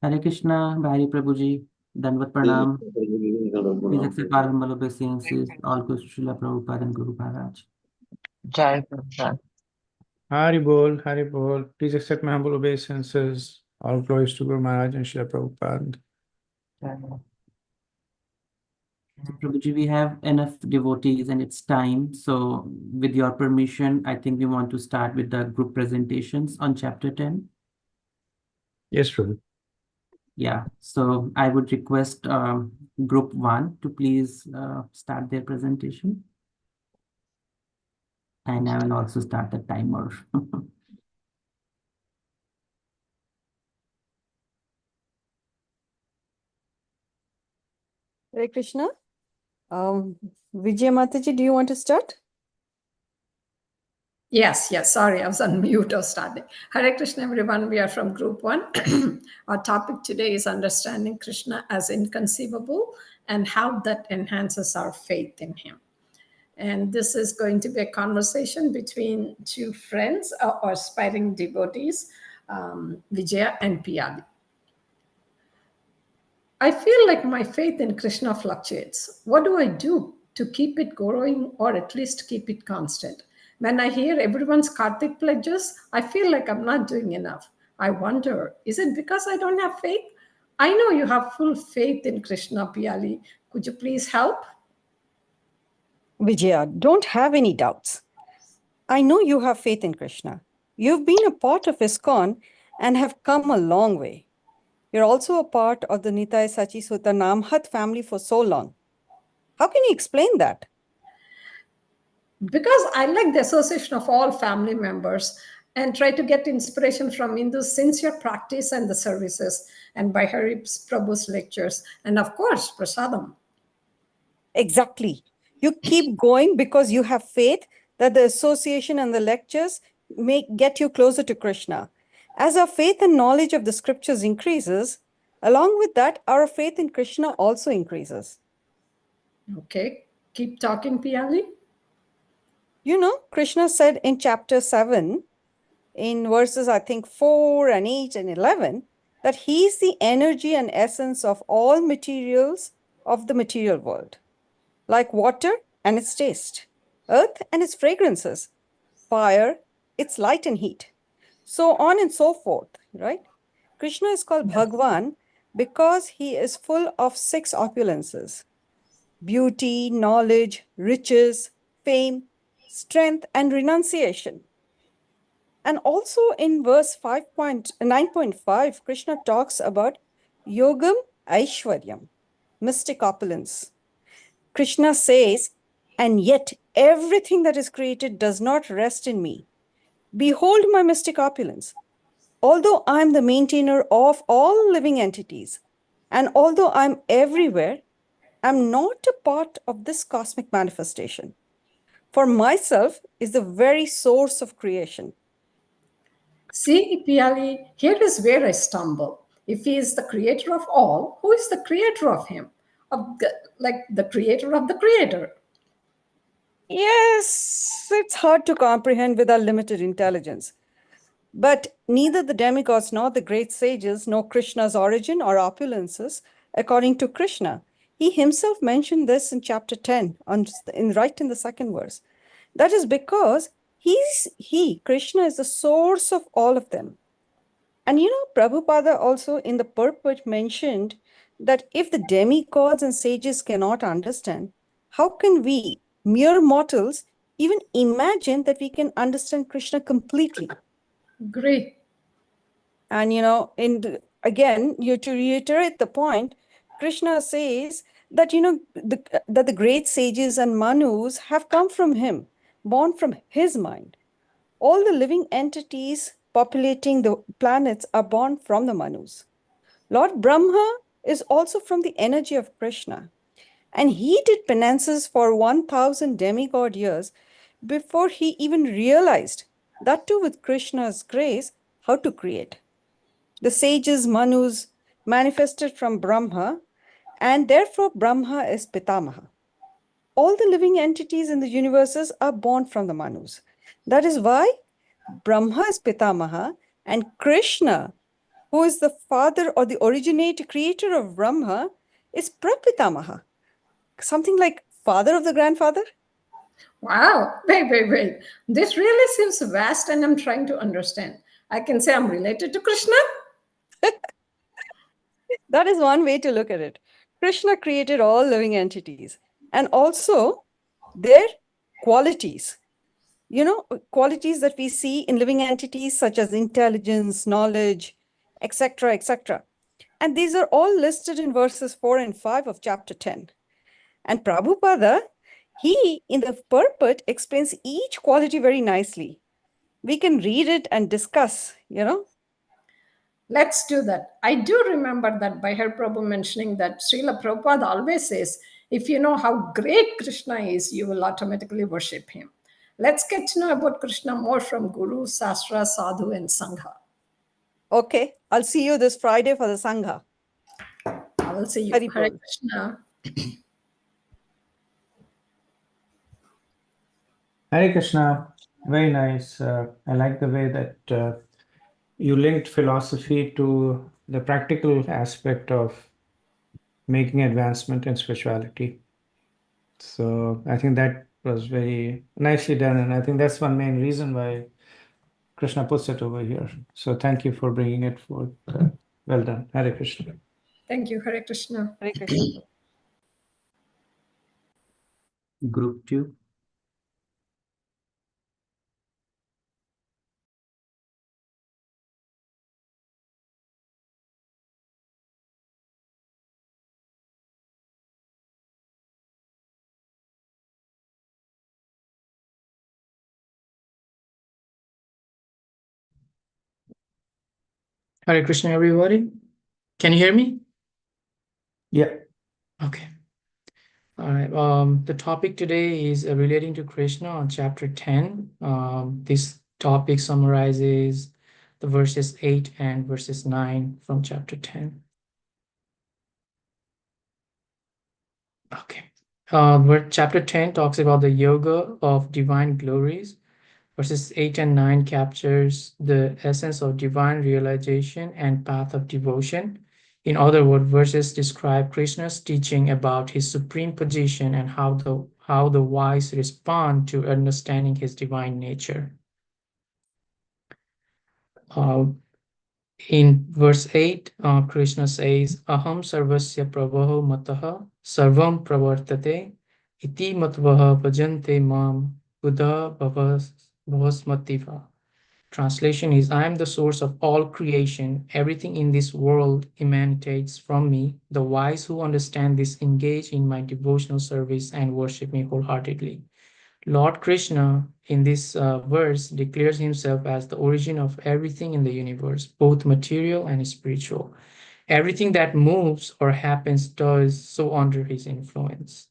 Hare Krishna, Bhari Prabhuji, Danvat Pranam. Please accept our humble obeisances. All goes to Srila Prabhupada and Guru Maharaj. Jai Guru. Hari Bol, Hari Bol. Please accept my humble obeisances. All glories to Guru Maharaj and Srila Prabhupada. Jai Guru. So, Prabhuji, we have enough devotees and it's time. So, with your permission, I think we want to start with the group presentations on chapter 10. Yes, Prabhu. Yeah, so I would request group 1 to please start their presentation. And I will also start the timer. Hare Krishna. Vijay Mataji, do you want to start? Yes, sorry, I was on mute or starting. Hare Krishna, everyone. We are from group 1. Our topic today is understanding Krishna as inconceivable and how that enhances our faith in him. And this is going to be a conversation between two friends or aspiring devotees, Vijaya and Piyali. I feel like my faith in Krishna fluctuates. What do I do to keep it growing or at least keep it constant? When I hear everyone's Kartik pledges, I feel like I'm not doing enough. I wonder, is it because I don't have faith? I know you have full faith in Krishna, Piyali. Could you please help? Vijaya, don't have any doubts. I know you have faith in Krishna. You've been a part of ISKCON and have come a long way. You're also a part of the Nitai Sachi Sutta Namhat family for so long. How can you explain that? Because I like the association of all family members and try to get inspiration from Indu's sincere practice and the services, and by Hari Prabhu's lectures, and of course, Prasadam. Exactly. You keep going because you have faith that the association and the lectures may get you closer to Krishna. As our faith and knowledge of the scriptures increases, along with that, our faith in Krishna also increases. Okay, keep talking, Piyali. You know, Krishna said in chapter 7, in verses, I think, 4 and 8 and 11, that he is the energy and essence of all materials of the material world, like water and its taste, earth and its fragrances, fire, its light and heat, so on and so forth, right? Krishna is called Bhagwan because he is full of 6 opulences: beauty, knowledge, riches, fame, strength, and renunciation. And also in verse 9.5, Krishna talks about Yogam Aishwaryam, mystic opulence. Krishna says, and yet everything that is created does not rest in me. Behold my mystic opulence. Although I am the maintainer of all living entities, and although I am everywhere, I am not a part of this cosmic manifestation. For myself is the very source of creation. See, Piyali, here is where I stumble. If he is the creator of all, who is the creator of him? Like the creator of the creator. Yes, it's hard to comprehend with our limited intelligence. But neither the demigods nor the great sages know Krishna's origin or opulences according to Krishna. He himself mentioned this in chapter 10, right in the second verse. That is because Krishna is the source of all of them. And you know, Prabhupada also in the purport mentioned that if the demigods and sages cannot understand, how can we, mere mortals, even imagine that we can understand Krishna completely? Agree. And you know, again, to reiterate the point, Krishna says that, you know, that the great sages and manus have come from him, born from his mind. All the living entities populating the planets are born from the manus. Lord Brahma is also from the energy of Krishna. And he did penances for 1,000 demigod years before he even realized, that too with Krishna's grace, how to create. The sages, manus, manifested from Brahma, and therefore Brahma is Pitamaha. All the living entities in the universes are born from the manus. That is why Brahma is Pitamaha and Krishna who is the father or the originator creator of Brahma, is Prapitamaha. Something like father of the grandfather? Wow, wait. This really seems vast and I'm trying to understand. I can say I'm related to Krishna? That is one way to look at it. Krishna created all living entities and also their qualities. You know, qualities that we see in living entities such as intelligence, knowledge, etc., etc. And these are all listed in verses 4 and 5 of chapter 10. And Prabhupada, he in the purport explains each quality very nicely. We can read it and discuss, you know. Let's do that. I do remember that Bhai Prabhu mentioning that Srila Prabhupada always says, if you know how great Krishna is, you will automatically worship him. Let's get to know about Krishna more from Guru, Sastra, Sadhu, and Sangha. Okay, I'll see you this Friday for the Sangha. I will see you. Hari Hare Bol. Krishna. Hare Krishna, very nice. I like the way that you linked philosophy to the practical aspect of making advancement in spirituality. So I think that was very nicely done, and I think that's one main reason why Krishna puts it over here. So thank you for bringing it forth. Well done. Hare Krishna. Thank you. Hare Krishna. Hare Krishna. Group 2. Hare Krishna, everybody. Can you hear me? Yeah. Okay. All right. The topic today is relating to Krishna on chapter 10. This topic summarizes the verses 8 and verses 9 from chapter 10. Okay. Chapter 10 talks about the yoga of divine glories. Verses 8 and 9 captures the essence of divine realization and path of devotion. In other words, verses describe Krishna's teaching about his supreme position and how the wise respond to understanding his divine nature. In verse 8, Krishna says, Aham sarvasya prabhaho mataha sarvam pravartate iti matvaha bhajante mam buddha bhavasmativa. Translation is, I am the source of all creation. Everything in this world emanates from me. The wise who understand this engage in my devotional service and worship me wholeheartedly. Lord Krishna, in this verse, declares himself as the origin of everything in the universe, both material and spiritual. Everything that moves or happens does so under his influence.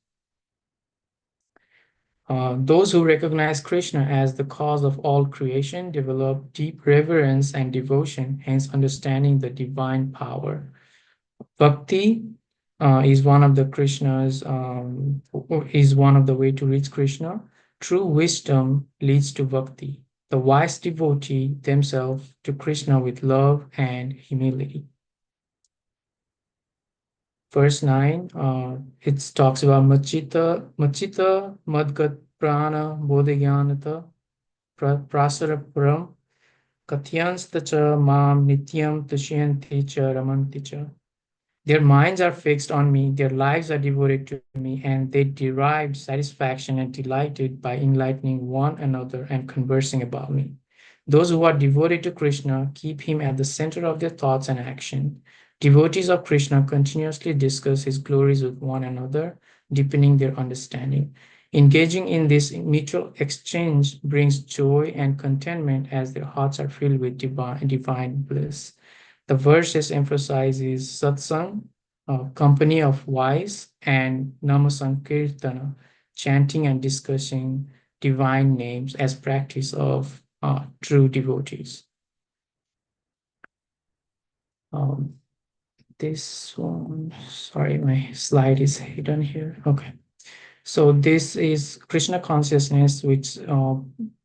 Those who recognize Krishna as the cause of all creation develop deep reverence and devotion, hence understanding the divine power. Bhakti is one of the way to reach Krishna. True wisdom leads to bhakti. The wise devotee themselves to Krishna with love and humility. Verse 9, it talks about Machita Madgat Prana Bodhigyanata Prasarapuram Katyanstacha Mam Nityam Tushyanti Cha Ramanti Cha. Their minds are fixed on me, their lives are devoted to me, and they derive satisfaction and delighted by enlightening one another and conversing about me. Those who are devoted to Krishna keep him at the center of their thoughts and action. Devotees of Krishna continuously discuss his glories with one another, deepening their understanding. Engaging in this mutual exchange brings joy and contentment as their hearts are filled with divine bliss. The verses emphasizes satsang, company of wise, and namasankirtana, chanting and discussing divine names as practice of true devotees. This one, sorry, my slide is hidden here. Okay. So this is Krishna consciousness, which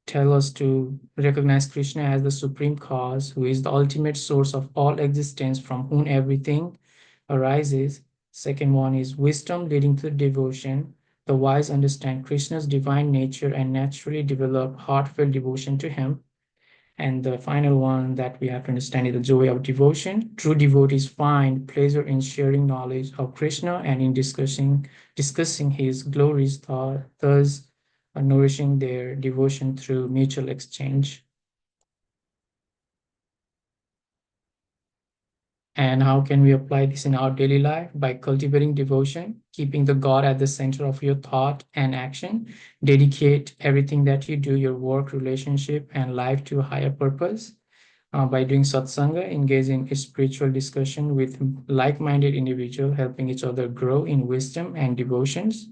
tell us to recognize Krishna as the supreme cause, who is the ultimate source of all existence, from whom everything arises. Second one is wisdom leading to devotion. The wise understand Krishna's divine nature and naturally develop heartfelt devotion to him. And the final one that we have to understand is the joy of devotion. True devotees find pleasure in sharing knowledge of Krishna and in discussing his glories, thus nourishing their devotion through mutual exchange. And how can we apply this in our daily life? By cultivating devotion, keeping the God at the center of your thought and action. Dedicate everything that you do, your work, relationship, and life, to a higher purpose. By doing satsanga, engaging in spiritual discussion with like-minded individuals, helping each other grow in wisdom and devotions,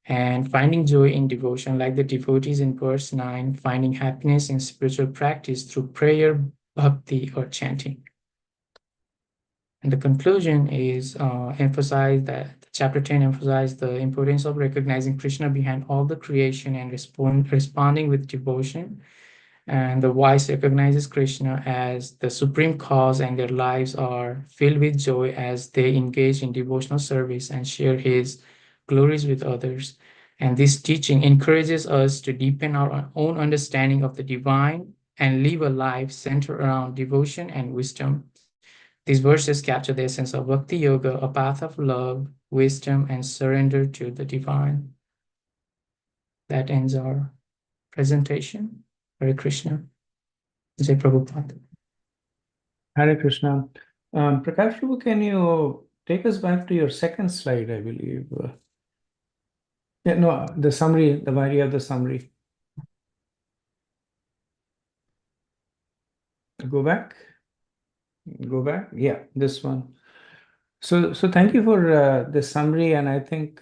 and finding joy in devotion, like the devotees in verse 9, finding happiness in spiritual practice through prayer, bhakti, or chanting. And the conclusion is chapter 10 emphasized the importance of recognizing Krishna behind all the creation and responding with devotion. And the wise recognizes Krishna as the supreme cause, and their lives are filled with joy as they engage in devotional service and share his glories with others. And this teaching encourages us to deepen our own understanding of the divine and live a life centered around devotion and wisdom. These verses capture the essence of Bhakti Yoga, a path of love, wisdom, and surrender to the divine. That ends our presentation. Hare Krishna. Jai Prabhupada. Hare Krishna. Prakash Prabhu, can you take us back to your second slide, I believe? Yeah, no, the summary, the body of the summary. Go back. Go back. Yeah, this one. So thank you for the summary, and I think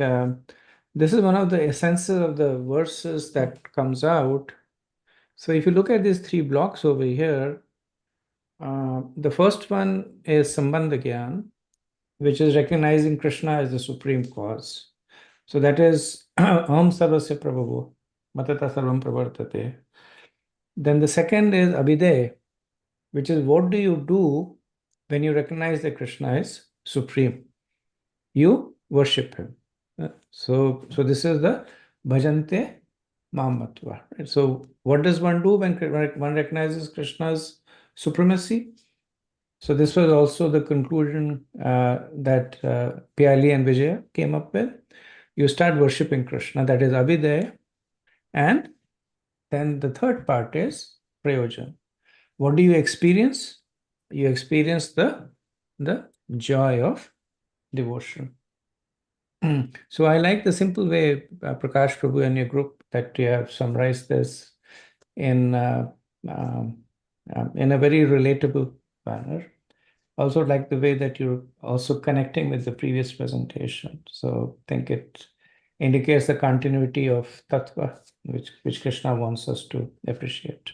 this is one of the essences of the verses that comes out. So if you look at these three blocks over here, the first one is Sambandha Gyan, which is recognizing Krishna as the supreme cause. So that is Aham Sarvasya Prabhavo, Matata Sarvam Pravartate. Then the second is Abhidaya, which is what do you do when you recognize that Krishna is supreme? You worship him. So this is the Bhajante Mamatva. So what does one do when one recognizes Krishna's supremacy? So this was also the conclusion that Pyali and Vijaya came up with. You start worshipping Krishna, that is Abhidaya. And then the third part is Prayojan. What do you experience? You experience the joy of devotion. So I like the simple way, Prakash Prabhu and your group, that you have summarized this in a very relatable manner. Also like the way that you're also connecting with the previous presentation. So I think it indicates the continuity of Tattva, which Krishna wants us to appreciate.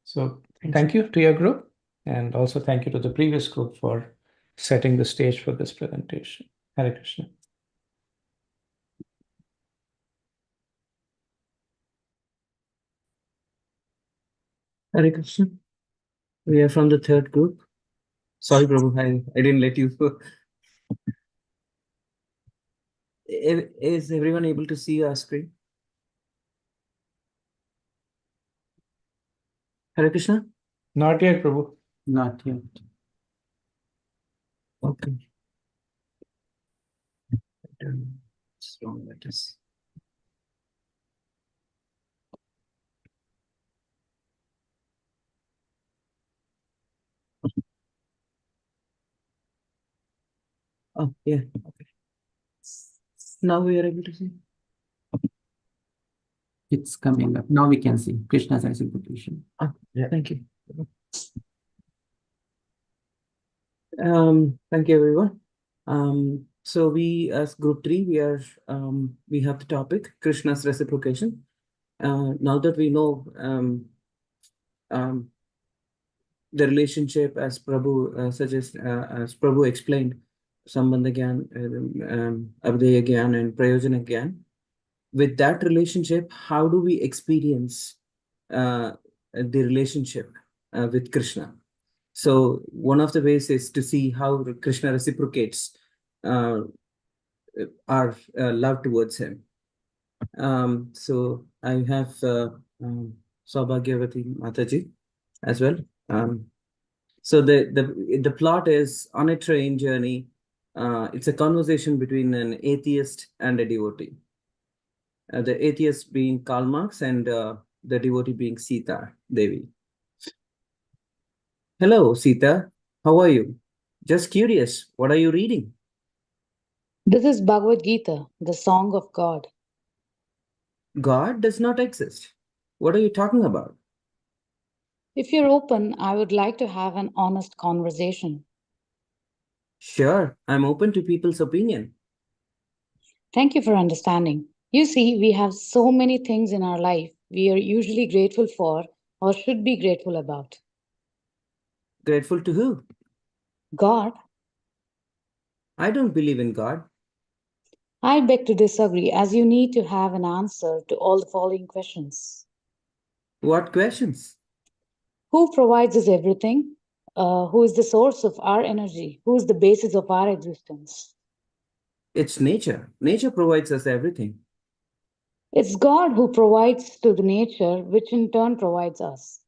So thank you to your group, and also thank you to the previous group for setting the stage for this presentation. Hare Krishna. Hare Krishna. We are from the third group. Sorry, Prabhu, I didn't let you. Is everyone able to see our screen? Hare Krishna? Not yet, Prabhu. Not yet. Okay. What's wrong with this? Oh, yeah. Okay. Now we are able to see. It's coming up. Now we can see Krishna's reciprocation. Oh, yeah. Thank you. Thank you, everyone. So we, as group 3, we have the topic Krishna's reciprocation. Now that we know the relationship, as Prabhu as Prabhu explained, Sambandha Gyan, Abhidaya Gyan, and Prayojana Gyan. With that relationship, how do we experience the relationship with Krishna. So one of the ways is to see how Krishna reciprocates our love towards him. So I have Saubhagyavati Mataji as well. So the plot is on a train journey. It's a conversation between an atheist and a devotee. The atheist being Karl Marx and the devotee being Sita Devi. Hello, Sita. How are you? Just curious. What are you reading? This is Bhagavad Gita, the song of God. God does not exist. What are you talking about? If you're open, I would like to have an honest conversation. Sure, I'm open to people's opinion. Thank you for understanding. You see, we have so many things in our life we are usually grateful for or should be grateful about. Grateful to who? God, I don't believe in God. I beg to disagree, as you need to have an answer to all the following questions. What questions? Who provides us everything? Who is the source of our energy? Who is the basis of our existence? It's nature. Nature provides us everything. It's God who provides to the nature, which in turn provides us.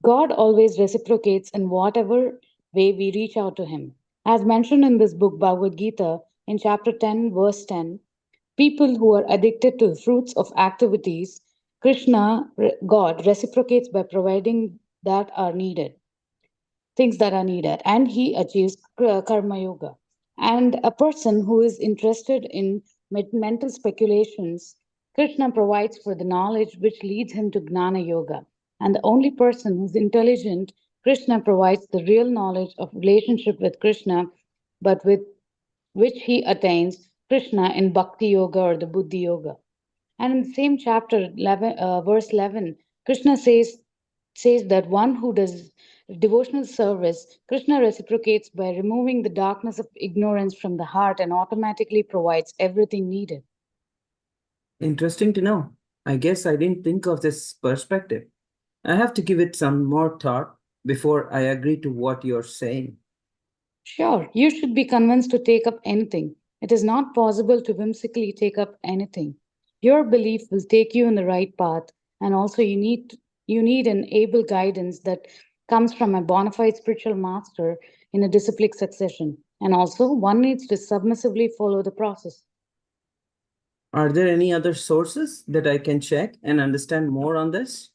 God always reciprocates in whatever way we reach out to Him. As mentioned in this book, Bhagavad Gita, in chapter 10, verse 10, people who are addicted to the fruits of activities, God, reciprocates by providing that are needed, things that are needed, and He achieves karma yoga. And a person who is interested in mental speculations, Krishna provides for the knowledge which leads him to Gnana Yoga. And the only person who's intelligent, Krishna provides the real knowledge of relationship with Krishna, but with which he attains Krishna in Bhakti Yoga or the Buddhi Yoga. And in the same chapter, 11, verse 11, Krishna says that one who does devotional service, Krishna reciprocates by removing the darkness of ignorance from the heart and automatically provides everything needed. Interesting to know. I guess I didn't think of this perspective. I have to give it some more thought before I agree to what you're saying. Sure, you should be convinced to take up anything. It is not possible to whimsically take up anything. Your belief will take you in the right path, and also you need an able guidance that comes from a bona fide spiritual master in a disciplic succession. And also, one needs to submissively follow the process. Are there any other sources that I can check and understand more on this?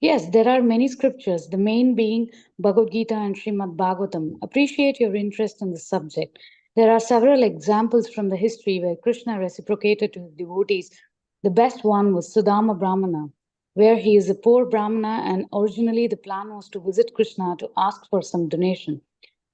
Yes, there are many scriptures, the main being Bhagavad Gita and Srimad Bhagavatam. Appreciate your interest in the subject. There are several examples from the history where Krishna reciprocated to his devotees. The best one was Sudama Brahmana, where he is a poor Brahmana, and originally the plan was to visit Krishna to ask for some donation.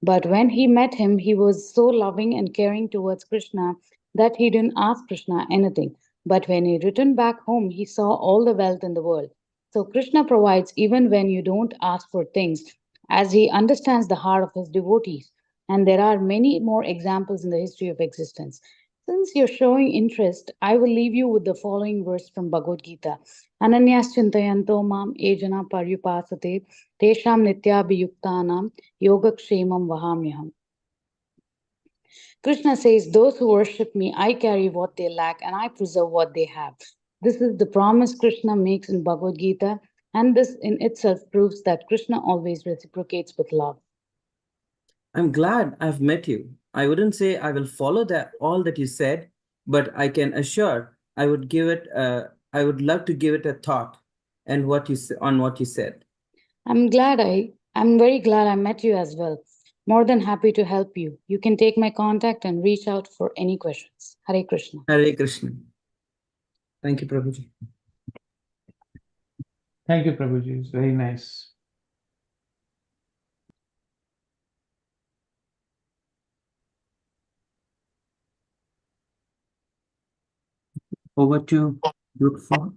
But when he met him, he was so loving and caring towards Krishna that he didn't ask Krishna anything. But when he returned back home, he saw all the wealth in the world. So Krishna provides even when you don't ask for things, as he understands the heart of his devotees. And there are many more examples in the history of existence. Since you're showing interest, I will leave you with the following verse from Bhagavad Gita. Ananyas chintayanto mam ejana paryupasate tesham nityabhiyuktanam yogakshemam vahamyaham. Krishna says, those who worship me, I carry what they lack and I preserve what they have. This is the promise Krishna makes in Bhagavad Gita, and this in itself proves that Krishna always reciprocates with love. I'm glad I've met you. I wouldn't say I will follow all that you said, but I can assure I would love to give it a thought and on what you said. I'm very glad I met you as well. More than happy to help you. You can take my contact and reach out for any questions. Hare Krishna. Hare Krishna. Thank you, Prabhuji. Thank you, Prabhuji. It's very nice. Over to group 4.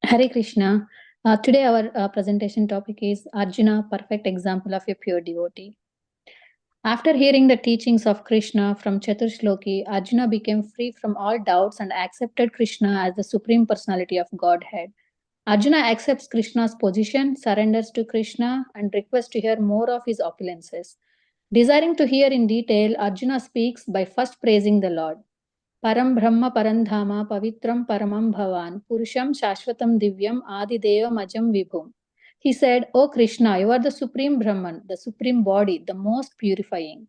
Hare Krishna. Today, our presentation topic is Arjuna, perfect example of a pure devotee. After hearing the teachings of Krishna from Chaturshloki, Arjuna became free from all doubts and accepted Krishna as the Supreme Personality of Godhead. Arjuna accepts Krishna's position, surrenders to Krishna, and requests to hear more of his opulences. Desiring to hear in detail, Arjuna speaks by first praising the Lord. Param Brahma Parandhama Pavitram Paramam Bhavan Purusham Shashvatam Divyam Adidevam Ajam Vibhum. He said, O Krishna, you are the supreme Brahman, the supreme body, the most purifying.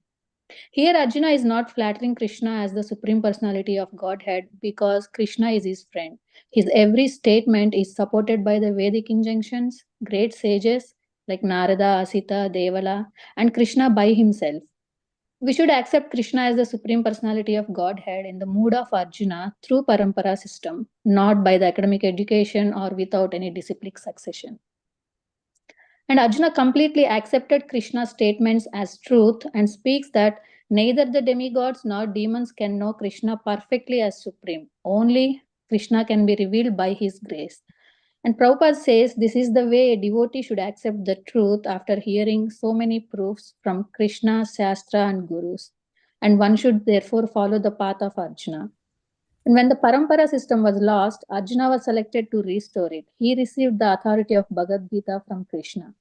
Here, Arjuna is not flattering Krishna as the supreme personality of Godhead because Krishna is his friend. His every statement is supported by the Vedic injunctions, great sages like Narada, Asita, Devala, and Krishna by himself. We should accept Krishna as the supreme personality of Godhead in the mood of Arjuna through parampara system, not by the academic education or without any disciplic succession. And Arjuna completely accepted Krishna's statements as truth and speaks that neither the demigods nor demons can know Krishna perfectly as supreme. Only Krishna can be revealed by his grace. And Prabhupada says this is the way a devotee should accept the truth after hearing so many proofs from Krishna, Shastra, and Gurus. And one should therefore follow the path of Arjuna. And when the Parampara system was lost, Arjuna was selected to restore it. He received the authority of Bhagavad Gita from Krishna.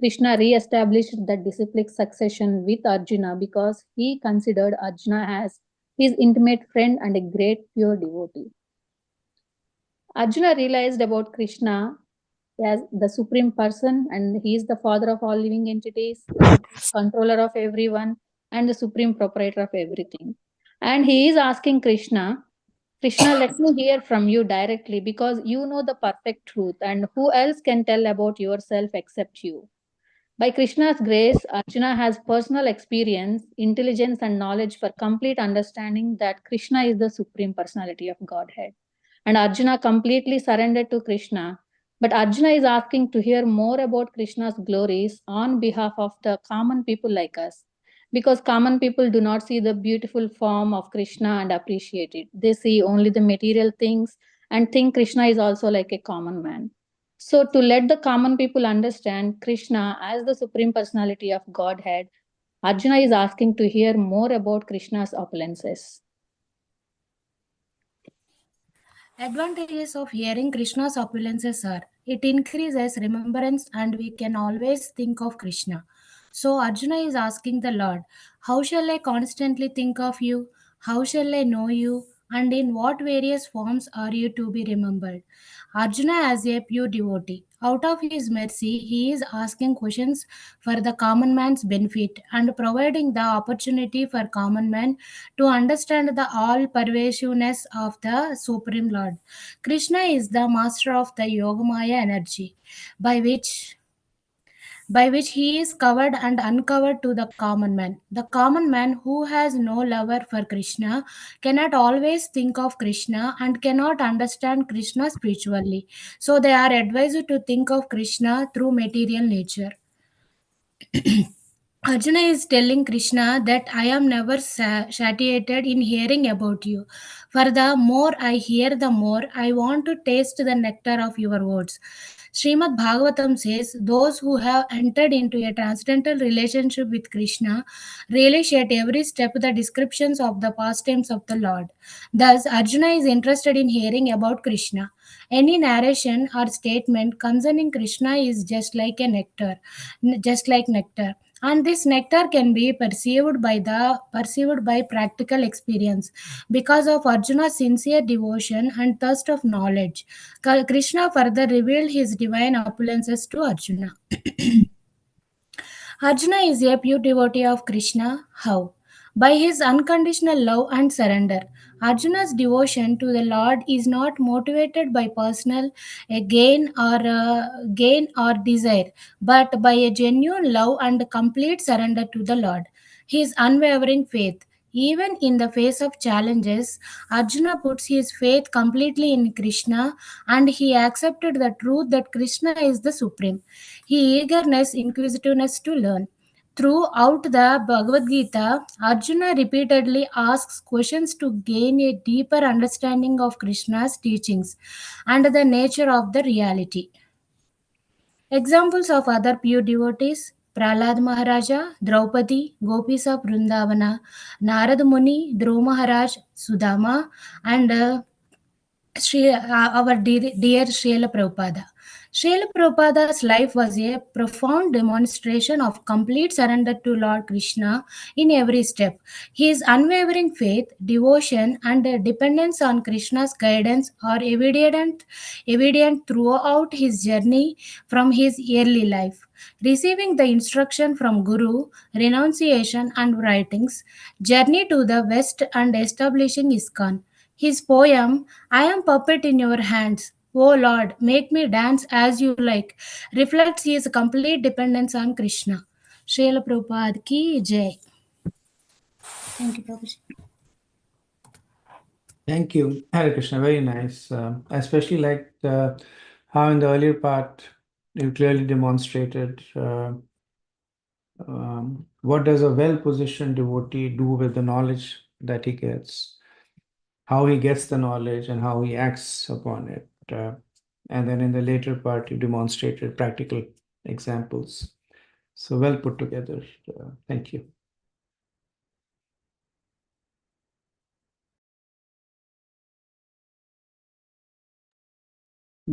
Krishna re-established the disciplic succession with Arjuna because he considered Arjuna as his intimate friend and a great pure devotee. Arjuna realized about Krishna as the supreme person, and he is the father of all living entities, the supreme controller of everyone, and the supreme proprietor of everything. And he is asking Krishna, Krishna, let me hear from you directly because you know the perfect truth, and who else can tell about yourself except you? By Krishna's grace, Arjuna has personal experience, intelligence, and knowledge for complete understanding that Krishna is the supreme personality of Godhead. And Arjuna completely surrendered to Krishna. But Arjuna is asking to hear more about Krishna's glories on behalf of the common people like us. Because common people do not see the beautiful form of Krishna and appreciate it. They see only the material things and think Krishna is also like a common man. So, to let the common people understand Krishna as the supreme personality of Godhead, Arjuna is asking to hear more about Krishna's opulences. Advantages of hearing Krishna's opulences are it increases remembrance and we can always think of Krishna. So Arjuna is asking the Lord, how shall I constantly think of you? How shall I know you? And in what various forms are you to be remembered? Arjuna, as a pure devotee, out of his mercy, he is asking questions for the common man's benefit and providing the opportunity for common man to understand the all pervasiveness of the Supreme Lord. Krishna is the master of the Yogamaya energy, by which he is covered and uncovered to the common man. The common man who has no lover for Krishna cannot always think of Krishna and cannot understand Krishna spiritually. So they are advised to think of Krishna through material nature. Arjuna is telling Krishna that I am never satiated in hearing about you. For the more I hear, the more I want to taste the nectar of your words. Srimad Bhagavatam says those who have entered into a transcendental relationship with Krishna relish at every step the descriptions of the pastimes of the Lord. Thus, Arjuna is interested in hearing about Krishna. Any narration or statement concerning Krishna is just like nectar, and this nectar can be perceived by practical experience because of Arjuna's sincere devotion and thirst of knowledge. Krishna further revealed his divine opulences to Arjuna. Arjuna is a pure devotee of Krishna. How? By his unconditional love and surrender. Arjuna's devotion to the Lord is not motivated by personal gain or desire, but by a genuine love and complete surrender to the Lord. His unwavering faith. Even in the face of challenges, Arjuna puts his faith completely in Krishna and he accepted the truth that Krishna is the supreme. He eagerness, inquisitiveness to learn. Throughout the Bhagavad Gita, Arjuna repeatedly asks questions to gain a deeper understanding of Krishna's teachings and the nature of the reality. Examples of other pure devotees: Prahlad Maharaja, Draupadi, Gopis of Vrindavana, Narad Muni, Dhruv Maharaj, Sudama, and our dear Srila Prabhupada. Srila Prabhupada's life was a profound demonstration of complete surrender to Lord Krishna in every step. His unwavering faith, devotion, and dependence on Krishna's guidance are evident throughout his journey from his early life. Receiving the instruction from Guru, renunciation and writings, journey to the West and establishing ISKCON. His poem, I am puppet in your hands, O Lord, make me dance as you like, reflects his complete dependence on Krishna. Srila Prabhupada ki jai. Thank you, Prabhuji. Thank you, Hare Krishna. Very nice. I especially like how in the earlier part you clearly demonstrated what does a well-positioned devotee do with the knowledge that he gets, how he gets the knowledge and how he acts upon it. And then in the later part, you demonstrated practical examples. So well put together. Thank you.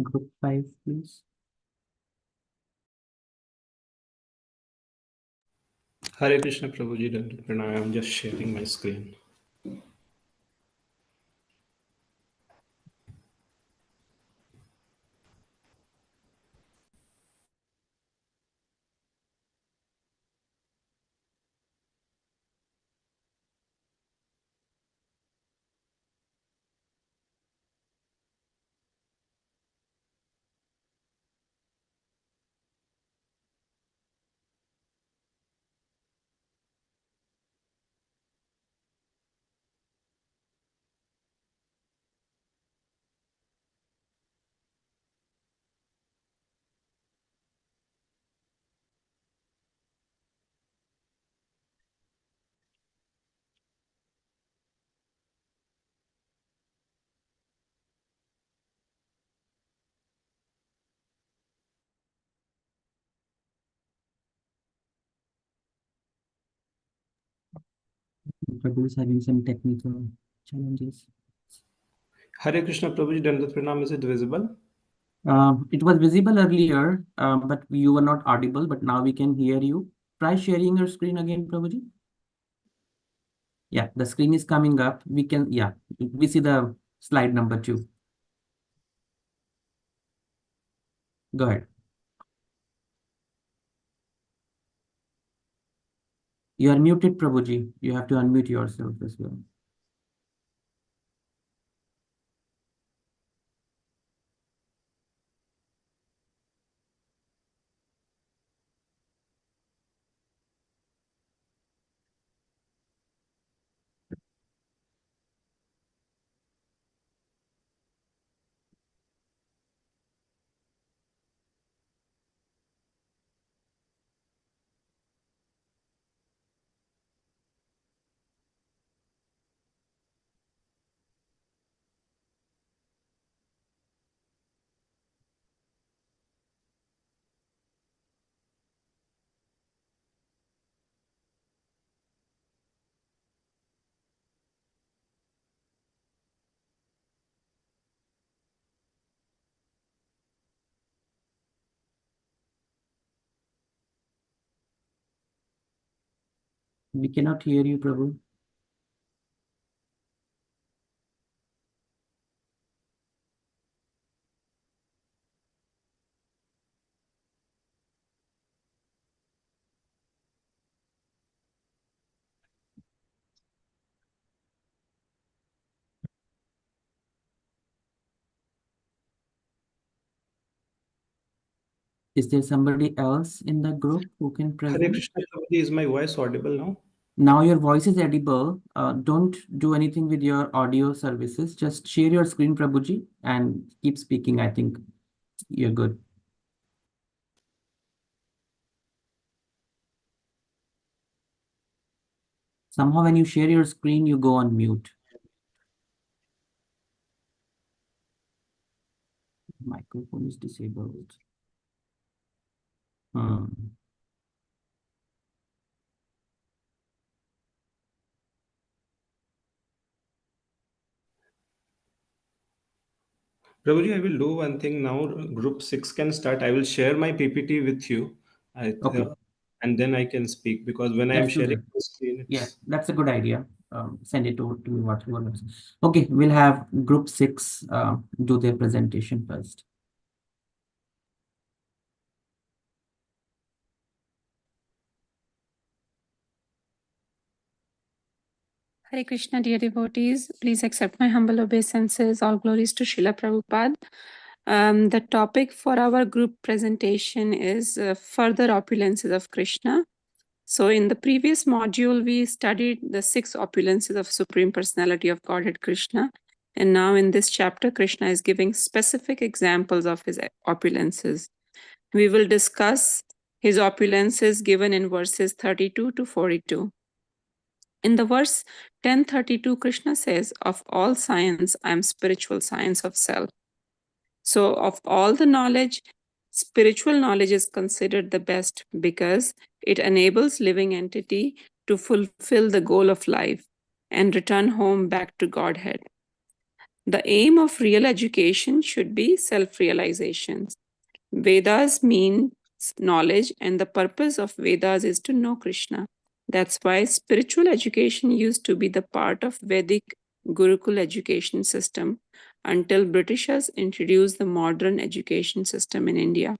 Group 5, please. Hare Krishna Prabhuji, Dandavat Pranam. I am just sharing my screen. Prabhu is having some technical challenges. Hare Krishna Prabhuji, Dandavat Pranam. Is it visible? It was visible earlier, but you were not audible, but now we can hear you. Try sharing your screen again, Prabhuji. Yeah, the screen is coming up. We see the slide number 2. Go ahead. You are muted, Prabhuji. You have to unmute yourself as well. We cannot hear you, Prabhu. Is there somebody else in the group who can Hare present? Krishna Prabhuji, is my voice audible now? Now your voice is audible. Don't do anything with your audio services. Just share your screen, Prabhuji, and keep speaking. I think you're good. Somehow when you share your screen, you go on mute. Microphone is disabled. Hmm. Prabhuji, I will do one thing now. Group 6 can start. I will share my PPT with you. Okay. And then I can speak, because when I am Let's do sharing that. the screen, Yeah, it's that's a good idea. Send it to whatever. Okay, we'll have group 6 do their presentation first. Hare Krishna, dear devotees. Please accept my humble obeisances. All glories to Srila Prabhupada. The topic for our group presentation is further opulences of Krishna. So in the previous module, we studied the 6 opulences of Supreme Personality of Godhead Krishna. And now in this chapter, Krishna is giving specific examples of his opulences. We will discuss his opulences given in verses 32 to 42. In the verse 1032, Krishna says, "Of all science, I am spiritual science of self." So of all the knowledge, spiritual knowledge is considered the best because it enables living entity to fulfill the goal of life and return home back to Godhead. The aim of real education should be self-realization. Vedas means knowledge, and the purpose of Vedas is to know Krishna. That's why spiritual education used to be the part of Vedic Gurukul education system until Britishers introduced the modern education system in India.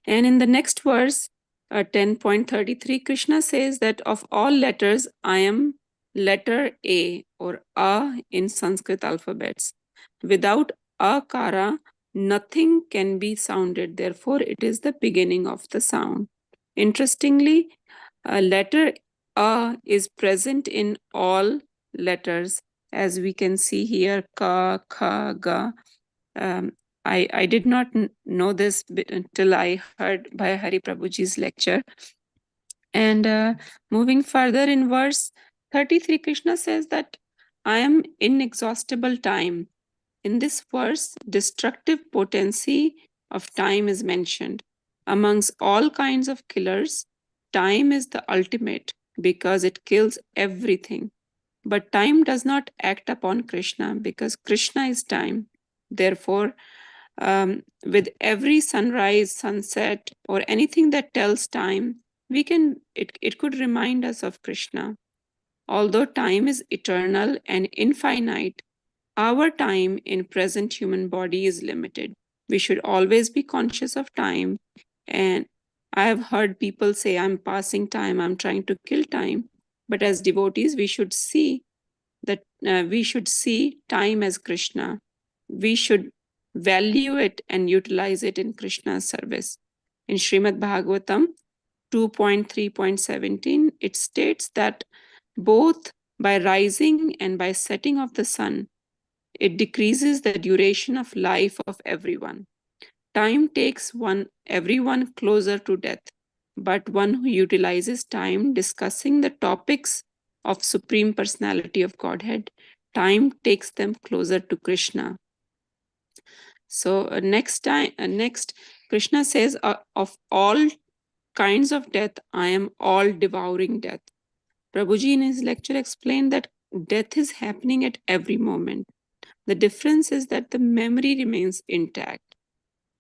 And in the next verse, 10.33, Krishna says that of all letters, I am letter A or A in Sanskrit alphabets. Without akara, nothing can be sounded. Therefore, it is the beginning of the sound. Interestingly, letter A is present in all letters, as we can see here, ka, kha, ga. I did not know this until I heard by Hari Prabhuji's lecture. And moving further in verse 33, Krishna says that I am inexhaustible time. In this verse, destructive potency of time is mentioned. Amongst all kinds of killers, time is the ultimate because it kills everything. But time does not act upon Krishna because Krishna is time. Therefore, with every sunrise, sunset, or anything that tells time, it could remind us of Krishna. Although time is eternal and infinite, our time in present human body is limited. We should always be conscious of time. And I have heard people say, I'm passing time, I'm trying to kill time. But as devotees, we should see that we should see time as Krishna. We should value it and utilize it in Krishna's service. In Srimad Bhagavatam 2.3.17, it states that both by rising and by setting of the sun, it decreases the duration of life of everyone. Time takes everyone closer to death, but one who utilizes time discussing the topics of Supreme Personality of Godhead, time takes them closer to Krishna. So next, Krishna says, of all kinds of death, I am all devouring death. Prabhuji in his lecture explained that death is happening at every moment. The difference is that the memory remains intact.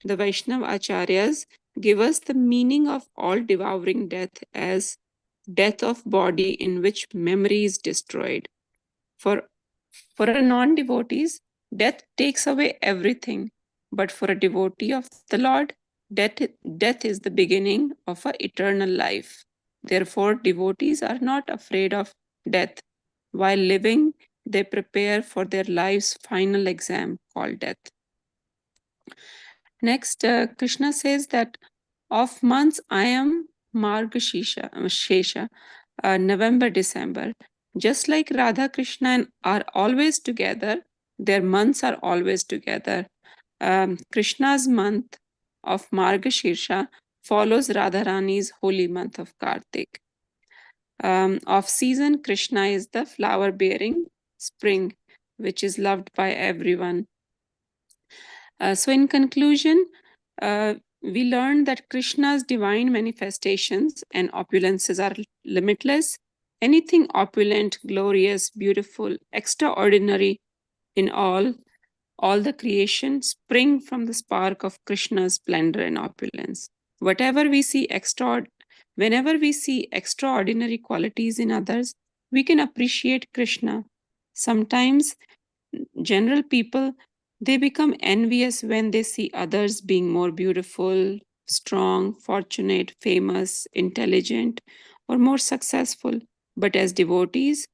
The Vaishnava Acharyas give us the meaning of all devouring death as death of body in which memory is destroyed. For a non-devotees, death takes away everything. But for a devotee of the Lord, death is the beginning of an eternal life. Therefore, devotees are not afraid of death. While living, they prepare for their life's final exam called death. Next, Krishna says that of months I am Margashesha, November, December. Just like Radha Krishna are always together, their months are always together. Krishna's month of Margashirsha follows Radharani's holy month of Kartik. Off season, Krishna is the flower bearing spring, which is loved by everyone. So in conclusion, we learned that Krishna's divine manifestations and opulences are limitless. Anything opulent, glorious, beautiful, extraordinary in all the creation spring from the spark of Krishna's splendor and opulence. Whenever we see extraordinary qualities in others, we can appreciate Krishna. Sometimes general people, they become envious when they see others being more beautiful, strong, fortunate, famous, intelligent, or more successful. But as devotees,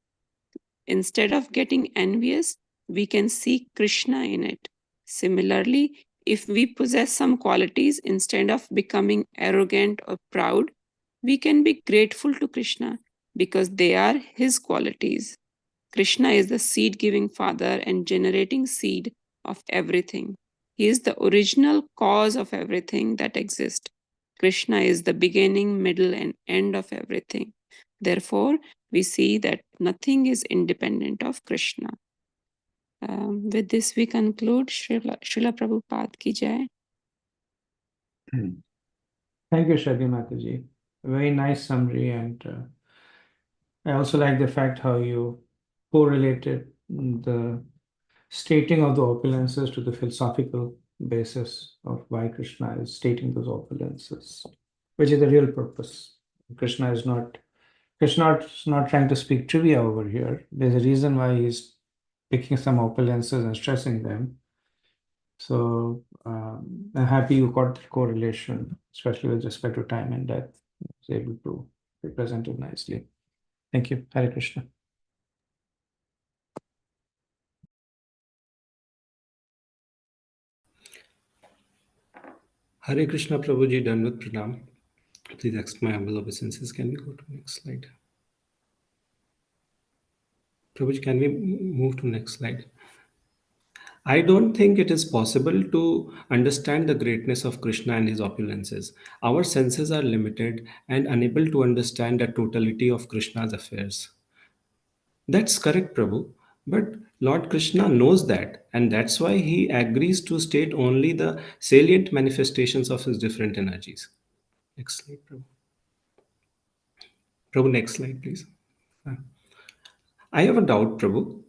instead of getting envious, we can see Krishna in it. Similarly, if we possess some qualities, instead of becoming arrogant or proud, we can be grateful to Krishna because they are his qualities. Krishna is the seed giving father and generating seed of everything. He is the original cause of everything that exists. Krishna is the beginning, middle, and end of everything. Therefore, we see that nothing is independent of Krishna. With this, we conclude. Srila Prabhupada ki jai. Thank you, Shraddhi Mataji. Very nice summary, and I also like the fact how you correlated the stating of the opulences to the philosophical basis of why Krishna is stating those opulences, which is the real purpose. Krishna is not trying to speak trivia over here. There's a reason why he's picking some opulences and stressing them. So I'm happy you got the correlation, especially with respect to time and death. Was able to represent it nicely. Thank you. Hare Krishna. Hare Krishna Prabhuji, done with pranam. Please accept my humble obeisances. Can we go to next slide? Prabhuji, can we move to next slide? I don't think it is possible to understand the greatness of Krishna and his opulences. Our senses are limited and unable to understand the totality of Krishna's affairs. That's correct, Prabhu. But Lord Krishna knows that, and that's why he agrees to state only the salient manifestations of his different energies. Next slide, Prabhu. Prabhu, next slide, please. I have a doubt, Prabhu.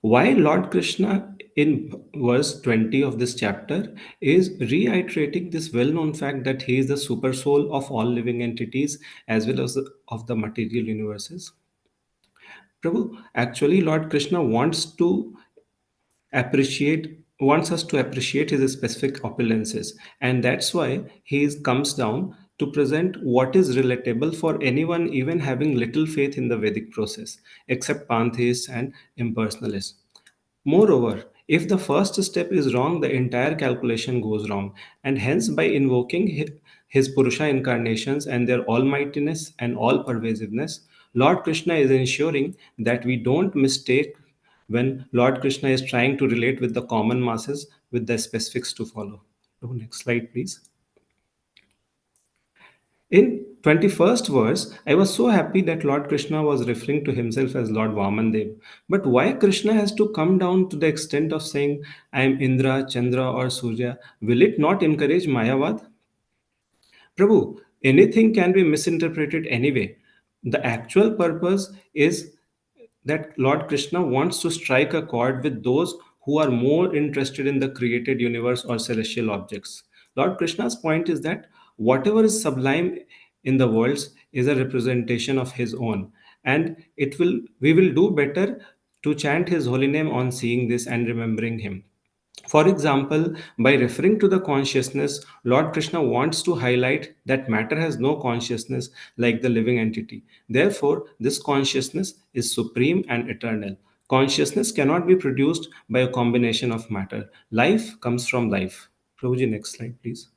Why Lord Krishna in verse 20 of this chapter is reiterating this well known fact that he is the super soul of all living entities as well as of the material universes? Prabhu, actually, Lord Krishna wants us to appreciate his specific opulences, and that's why comes down to present what is relatable for anyone even having little faith in the Vedic process, except pantheists and impersonalists. Moreover, if the first step is wrong, the entire calculation goes wrong, and hence by invoking his Purusha incarnations and their almightiness and all pervasiveness, Lord Krishna is ensuring that we don't mistake when Lord Krishna is trying to relate with the common masses with the specifics to follow. Oh, next slide, please. In 21st verse, I was so happy that Lord Krishna was referring to himself as Lord Vamandev. But why Krishna has to come down to the extent of saying, I am Indra, Chandra or Surya? Will it not encourage Mayavad? Prabhu, anything can be misinterpreted anyway. The actual purpose is that Lord Krishna wants to strike a chord with those who are more interested in the created universe or celestial objects. Lord Krishna's point is that whatever is sublime in the worlds is a representation of his own, and we will do better to chant his holy name on seeing this and remembering him. For example, by referring to the consciousness, Lord Krishna wants to highlight that matter has no consciousness like the living entity. Therefore, this consciousness is supreme and eternal. Consciousness cannot be produced by a combination of matter. Life comes from life. Prabhuji, next slide, please.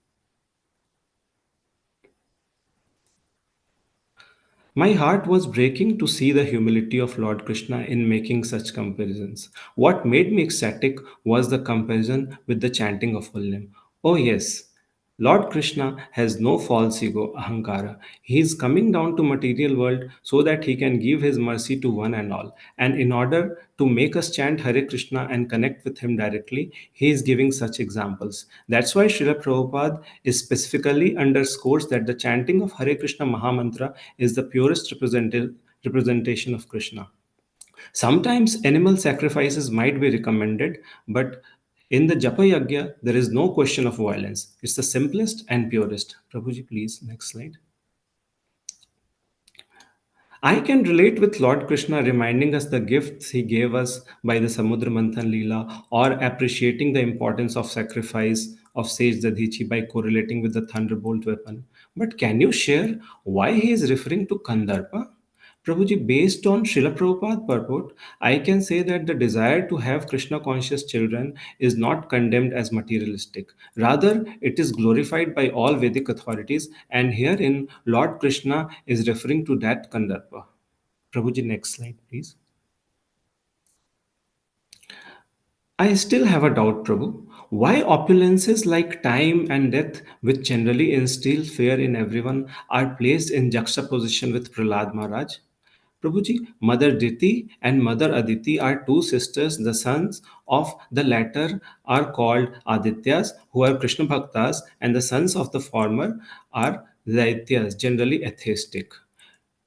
My heart was breaking to see the humility of Lord Krishna in making such comparisons. What made me ecstatic was the comparison with the chanting of holy name. Oh, yes, Lord Krishna has no false ego, ahankara. He is coming down to material world so that he can give his mercy to one and all. And in order to make us chant Hare Krishna and connect with him directly, he is giving such examples. That's why Srila Prabhupada is specifically underscores that the chanting of Hare Krishna Mahamantra is the purest representation of Krishna. Sometimes animal sacrifices might be recommended, but in the Japa Yagya, there is no question of violence. It's the simplest and purest. Prabhuji, please, next slide. I can relate with Lord Krishna reminding us the gifts he gave us by the Samudra Manthan Leela, or appreciating the importance of sacrifice of sage Dadhichi by correlating with the thunderbolt weapon. But can you share why he is referring to Kandarpa? Prabhuji, based on Srila Prabhupada purport, I can say that the desire to have Krishna conscious children is not condemned as materialistic. Rather, it is glorified by all Vedic authorities, and herein Lord Krishna is referring to that Kandarpa. Prabhuji, next slide, please. I still have a doubt, Prabhu. Why opulences like time and death, which generally instill fear in everyone, are placed in juxtaposition with Prahlad Maharaj? Prabhuji, Mother Diti and Mother Aditi are two sisters. The sons of the latter are called Adityas, who are Krishna Bhaktas, and the sons of the former are Daityas, generally atheistic.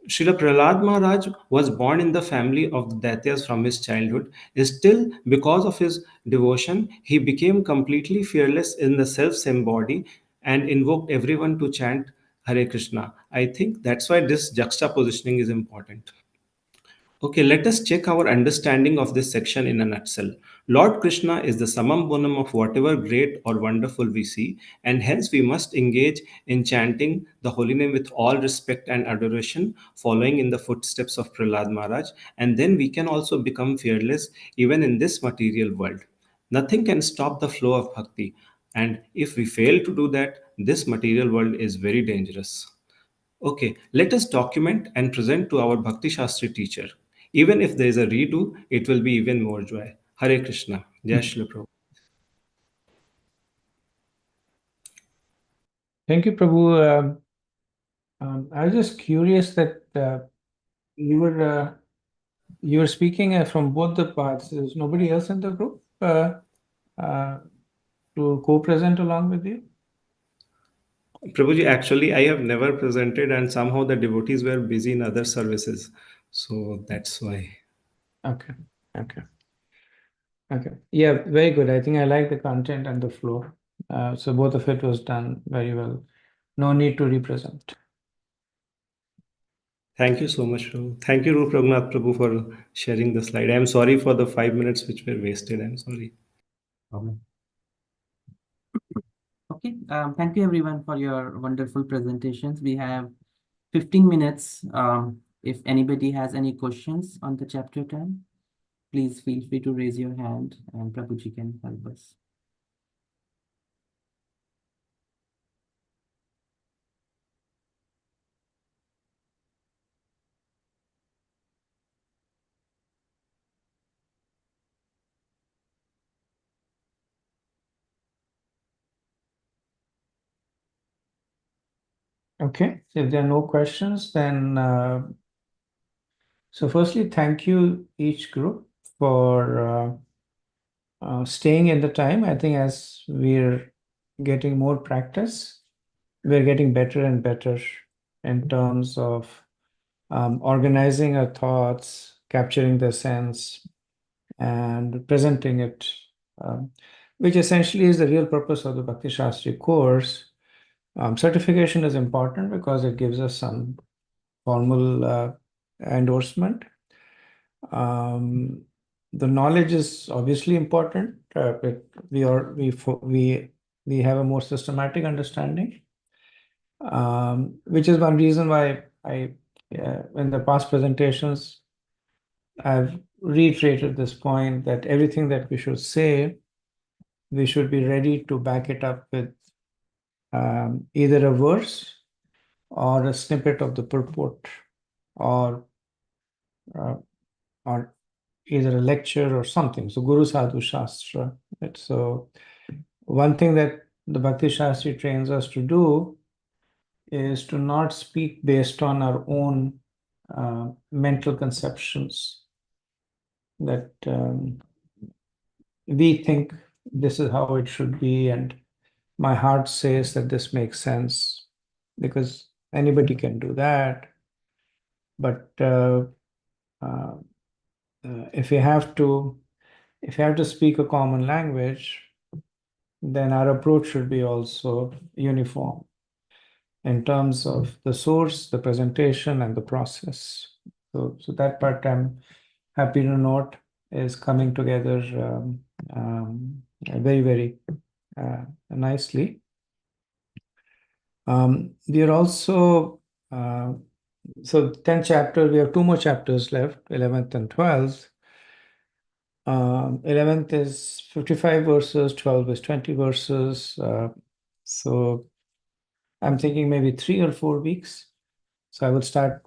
Srila Prahlad Maharaj was born in the family of the Daityas from his childhood. Still, because of his devotion, he became completely fearless in the self same body and invoked everyone to chant Hare Krishna. I think that's why this juxtapositioning is important. Okay, let us check our understanding of this section in a nutshell. Lord Krishna is the summum bonum of whatever great or wonderful we see, and hence we must engage in chanting the holy name with all respect and adoration, following in the footsteps of Prahlad Maharaj, and then we can also become fearless even in this material world. Nothing can stop the flow of bhakti, and if we fail to do that, this material world is very dangerous. Okay, let us document and present to our Bhakti Shastri teacher. Even if there is a redo, it will be even more joy. Hare Krishna. Jai Shri Prabhu. Thank you, Prabhu. I was just curious that you were speaking from both the parts. There's nobody else in the group to co-present along with you? Prabhuji, actually, I have never presented, and somehow the devotees were busy in other services. So that's why. Okay. Yeah, very good. I think I like the content and the flow. So both of it was done very well. No need to represent. Thank you so much, Prabhu. Thank you, Rup Raghunath Prabhu, for sharing the slide. I'm sorry for the 5 minutes which were wasted. I'm sorry. Problem. Okay, thank you everyone for your wonderful presentations. We have 15 minutes. If anybody has any questions on the chapter 10, please feel free to raise your hand and Prabhuji can help us. Okay, if there are no questions, then so firstly, thank you each group for staying in the time. I think as we're getting more practice, we're getting better and better in terms of organizing our thoughts, capturing the sense, and presenting it, which essentially is the real purpose of the Bhakti Shastri course. Certification is important because it gives us some formal endorsement. The knowledge is obviously important. We have a more systematic understanding, which is one reason why in the past presentations, I've reiterated this point that everything that we should say, we should be ready to back it up with either a verse or a snippet of the purport, or either a lecture or something. So Guru Sadhu Shastra. Right? So one thing that the Bhakti Shastri trains us to do is to not speak based on our own mental conceptions that we think this is how it should be, and my heart says that this makes sense, because anybody can do that. But if you have to speak a common language, then our approach should be also uniform in terms of the source, the presentation, and the process. So that part I'm happy to note is coming together very, very nicely. We are also, so 10th chapter, we have 2 more chapters left, 11th and 12th. 11th is 55 verses, 12 is 20 verses. So I'm thinking maybe 3 or 4 weeks. So I will start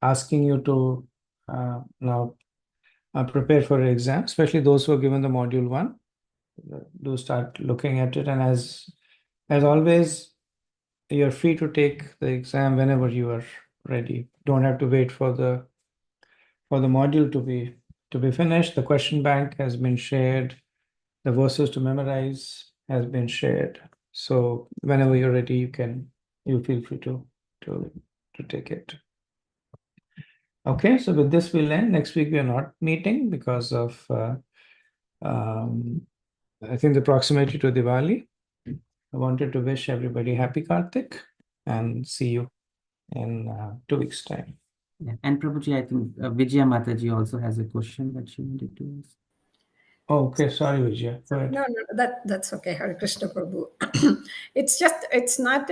asking you to now prepare for your exam, especially those who are given the module 1. Do start looking at it, and as always, you're free to take the exam whenever you are ready. Don't have to wait for the module to be finished. The question bank has been shared. The verses to memorize has been shared. So whenever you're ready, you feel free to take it. Okay, so with this we'll end. Next week we are not meeting because of I think the proximity to Diwali. I wanted to wish everybody happy Kartik and see you in 2 weeks' time. Yeah. And Prabhuji, I think Vijaya Mataji also has a question that she wanted to ask. Oh, okay, sorry, Vijaya. Go ahead. No, that's okay, Hare Krishna Prabhu. It's not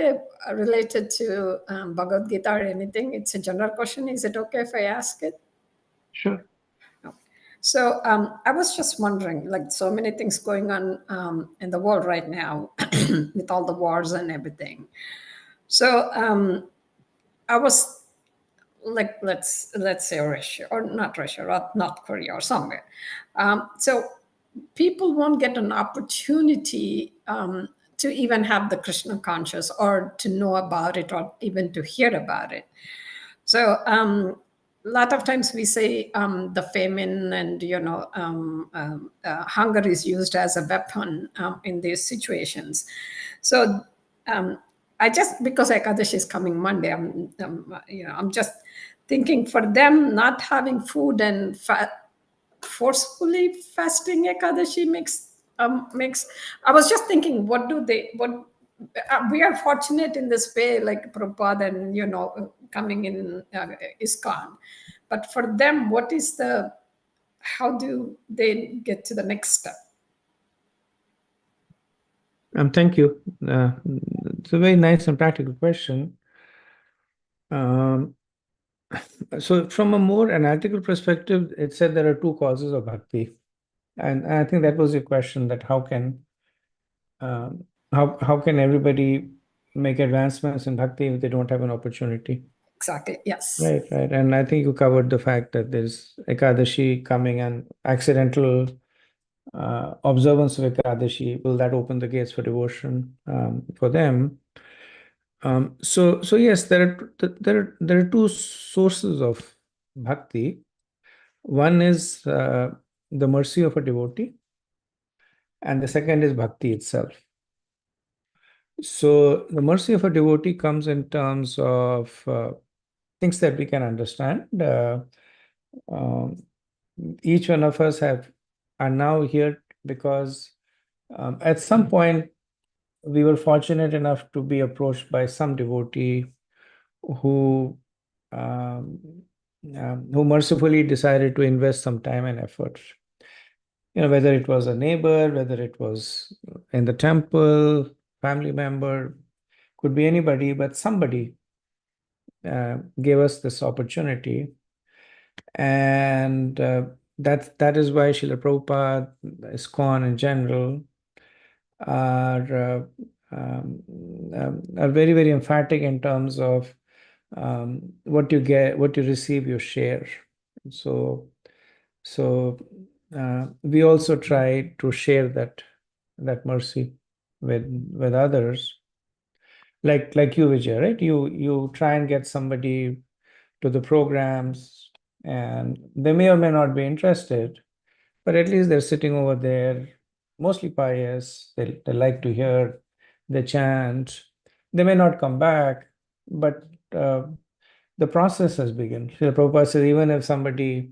related to Bhagavad Gita or anything. It's a general question. Is it okay if I ask it? Sure. So I was just wondering, like so many things going on in the world right now with all the wars and everything. So I was like, let's say Russia, or not Russia, or North Korea or somewhere. So people won't get an opportunity to even have the Krishna conscious or to know about it or even to hear about it. So a lot of times we say the famine and hunger is used as a weapon in these situations. So I just, because Ekadashi is coming Monday, I'm just thinking for them not having food and forcefully fasting Ekadashi makes. I was just thinking, what we are fortunate in this way, like Prabhupada and coming in ISKCON, but for them, how do they get to the next step? Thank you. It's a very nice and practical question. So from a more analytical perspective, it said there are 2 causes of bhakti. And I think that was your question, that how can everybody make advancements in bhakti if they don't have an opportunity? Exactly, yes. Right. And I think you covered the fact that there's Ekadashi coming and accidental observance of Ekadashi. Will that open the gates for devotion for them? So yes, there are 2 sources of bhakti. One is the mercy of a devotee, and the second is bhakti itself. So the mercy of a devotee comes in terms of things that we can understand. Each one of us are now here because at some point we were fortunate enough to be approached by some devotee who mercifully decided to invest some time and effort. Whether it was a neighbor, whether it was in the temple, family member, could be anybody, but somebody gave us this opportunity. And that is why Srila Prabhupada, ISKCON in general, are very, very emphatic in terms of what you get, what you receive, you share. So we also try to share that that mercy with others. Like you, Vijay, right? You try and get somebody to the programs, and they may or may not be interested, but at least they're sitting over there, mostly pious. They like to hear the chant. They may not come back, but the process has begun. Srila Prabhupada says even if somebody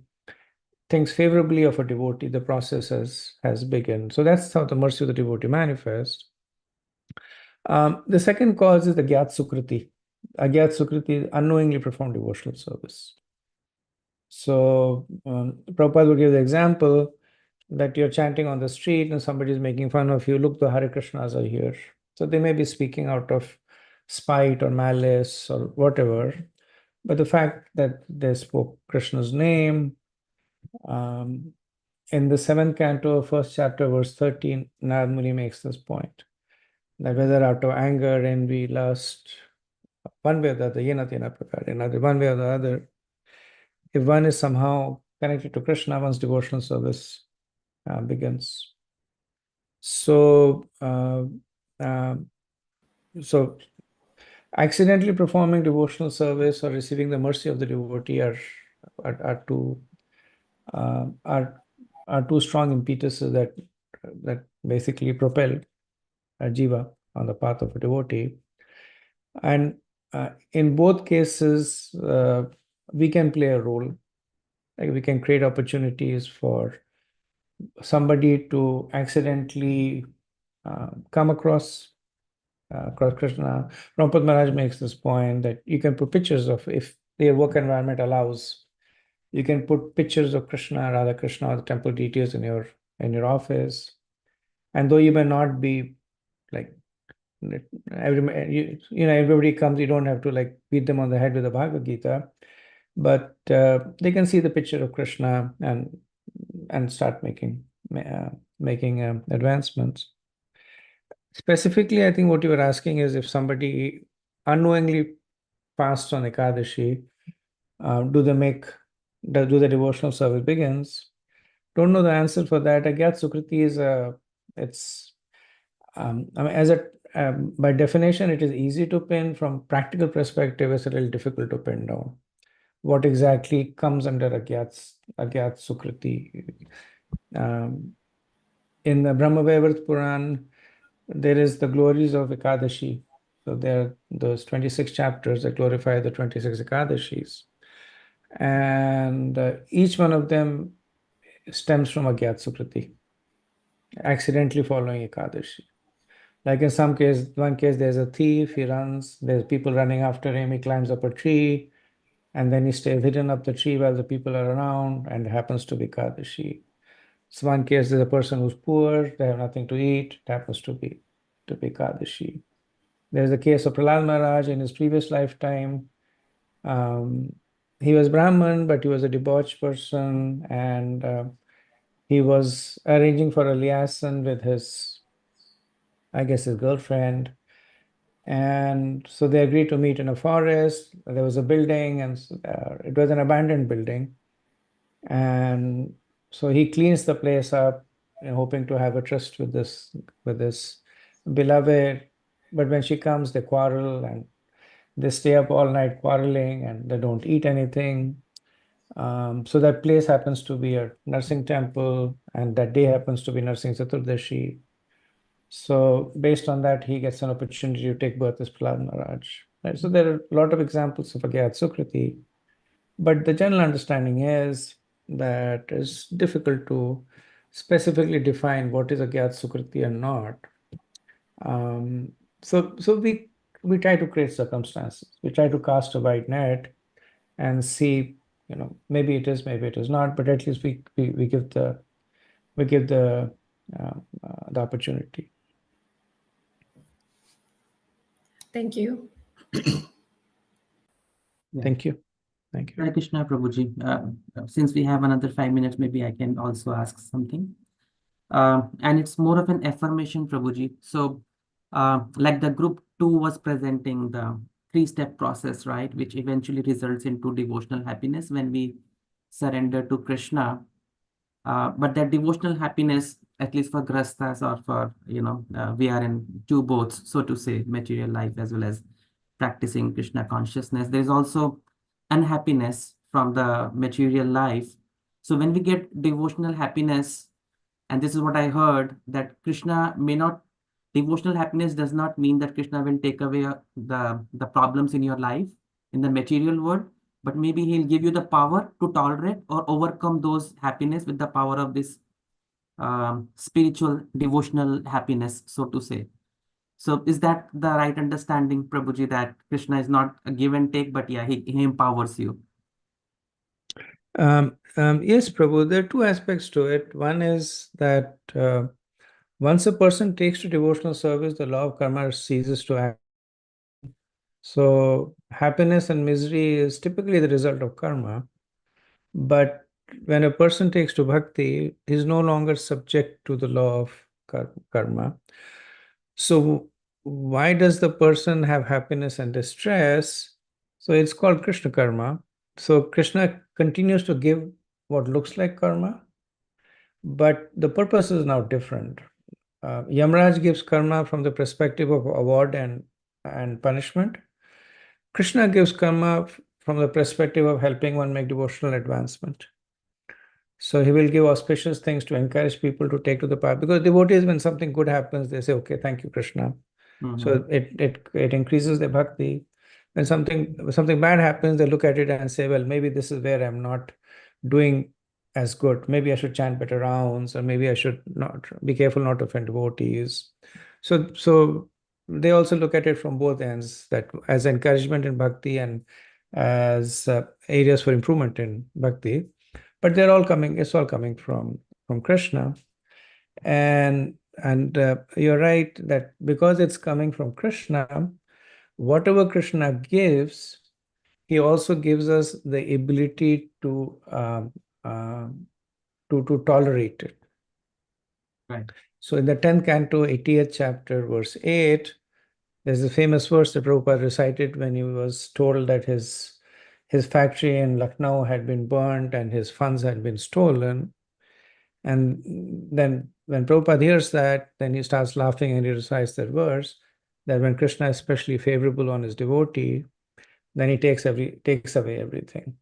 thinks favorably of a devotee, the process has begun. So that's how the mercy of the devotee manifests. The second cause is the Gyat Sukriti. Agyat Sukriti is unknowingly performed devotional service. So Prabhupada would give the example that you're chanting on the street and somebody is making fun of you. Look, the Hare Krishnas are here. So they may be speaking out of spite or malice or whatever. But the fact that they spoke Krishna's name, in the 7th canto, 1st chapter, verse 13, Narad Muni makes this point, that whether out of anger, envy, lust, one way or the other, yena tena prakara, another, one way or the other, if one is somehow connected to Krishna, one's devotional service begins. So, so accidentally performing devotional service or receiving the mercy of the devotee are two strong impetuses that basically propel a jiva on the path of a devotee. And in both cases, we can play a role. Like we can create opportunities for somebody to accidentally come across Krishna. Prabhupada Maharaj makes this point that you can put pictures of, if their work environment allows, you can put pictures of Krishna, Radha Krishna, or the temple deities in your office. And though you may not be like everybody comes, you don't have to like beat them on the head with the Bhagavad Gita, but they can see the picture of Krishna and start making advancements. Specifically, I think what you were asking is if somebody unknowingly fasts on Ekadashi, do the devotional service begins? Don't know the answer for that. Agyat Sukriti is I mean, by definition, it is easy to pin. From practical perspective, it's a little difficult to pin down what exactly comes under Agyat Sukriti. In the Brahmavaivarta Puran, there is the glories of Ekadashi. So there are those 26 chapters that glorify the 26 Ekadashis. And each one of them stems from Agyat Sukriti, accidentally following Ekadashi. Like in one case, there's a thief, he runs, there's people running after him, he climbs up a tree, and then he stays hidden up the tree while the people are around, and it happens to be Ekadashi. So one case, there's a person who's poor, they have nothing to eat, it happens to be Ekadashi. There's the case of Prahlad Maharaj in his previous lifetime. He was Brahman, but he was a debauched person, and he was arranging for a liaison with his girlfriend. And so they agreed to meet in a forest. There was a building, and it was an abandoned building. And so he cleans the place up, hoping to have a tryst with this beloved. But when she comes, they quarrel, and they stay up all night quarreling, and they don't eat anything. So that place happens to be a nursing temple, and that day happens to be Nursing Chaturdashi. So based on that, he gets an opportunity to take birth as Prahlad Maharaj. Right? So there are a lot of examples of Agyat Sukriti, but the general understanding is that it's difficult to specifically define what is Agyat Sukriti and not. So we try to create circumstances. We try to cast a wide net and see, maybe it is, maybe it is not, but at least we give the opportunity. Thank you. Thank you. Hare Krishna, Prabhuji. Since we have another 5 minutes, maybe I can also ask something. And it's more of an affirmation, Prabhuji. So, like the group 2 was presenting the 3-step process, right, which eventually results into devotional happiness when we surrender to Krishna. But that devotional happiness at least for grastas or for, we are in two boats, so to say, material life as well as practicing Krishna consciousness. There is also unhappiness from the material life. So when we get devotional happiness, and this is what I heard, that Krishna may not, devotional happiness does not mean that Krishna will take away the problems in your life in the material world, but maybe he'll give you the power to tolerate or overcome those happiness with the power of this spiritual devotional happiness, so to say. So is that the right understanding, Prabhuji, that Krishna is not a give and take, but yeah, he empowers you? Yes, Prabhu, there are two aspects to it. One is that once a person takes to devotional service, the law of karma ceases to act. So happiness and misery is typically the result of karma. But when a person takes to bhakti, he is no longer subject to the law of karma. So why does the person have happiness and distress? So it's called Krishna karma. So Krishna continues to give what looks like karma, but the purpose is now different. Yamraj gives karma from the perspective of award and punishment. Krishna gives karma from the perspective of helping one make devotional advancement. So he will give auspicious things to encourage people to take to the path. Because devotees, when something good happens, they say, okay, thank you, Krishna. So it increases their bhakti. When something bad happens, they look at it and say, well, maybe this is where I'm not doing as good. Maybe I should chant better rounds, or maybe I should not be careful not to offend devotees. So they also look at it from both ends, that as encouragement in bhakti and as areas for improvement in bhakti. But it's all coming from Krishna. And you're right that because it's coming from Krishna, whatever Krishna gives, he also gives us the ability to tolerate it. Right. So in the 10th canto, 80th chapter, verse 8, there's a famous verse that Prabhupada recited when he was told that his factory in Lucknow had been burnt and his funds had been stolen. And then when Prabhupada hears that, then he starts laughing and he recites that verse, that when Krishna is especially favorable on his devotee, then he takes away everything.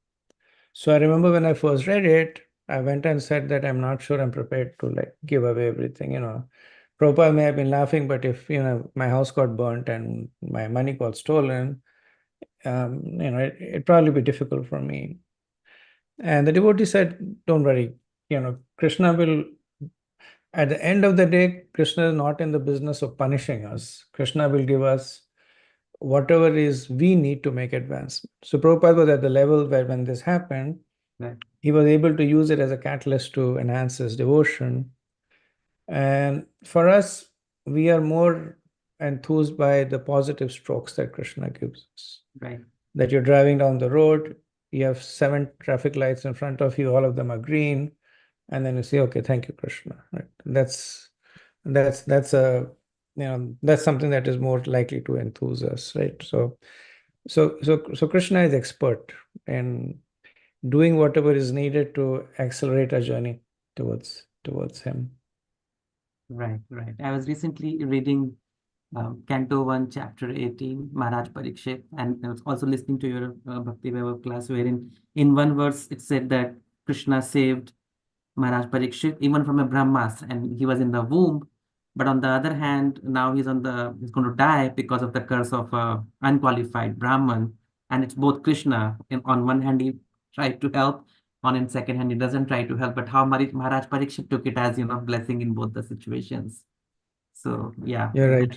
So I remember when I first read it, I went and said that I'm not sure I'm prepared to give away everything. Prabhupada may have been laughing, but if my house got burnt and my money got stolen, it'd probably be difficult for me. And the devotee said, don't worry, Krishna will, at the end of the day, Krishna is not in the business of punishing us. Krishna will give us whatever is we need to make advancement. So Prabhupada was at the level where when this happened, Right. he was able to use it as a catalyst to enhance his devotion. And for us, we are more enthused by the positive strokes that Krishna gives us. Right. That you're driving down the road, you have 7 traffic lights in front of you, all of them are green, and then you say, okay, thank you, Krishna. Right? That's something that is more likely to enthuse us, right? So Krishna is expert in doing whatever is needed to accelerate our journey towards him. Right. I was recently reading Canto 1, Chapter 18, Maharaj Parikshit, and I was also listening to your Bhakti Vaibhav class, wherein in one verse it said that Krishna saved Maharaj Parikshit even from a Brahmastra, and he was in the womb. But on the other hand, now he's going to die because of the curse of unqualified Brahman. And it's both Krishna. On one hand, he tried to help, in second hand, he doesn't try to help. But how Maharaj Parikshit took it as, blessing in both the situations. So yeah, You're right.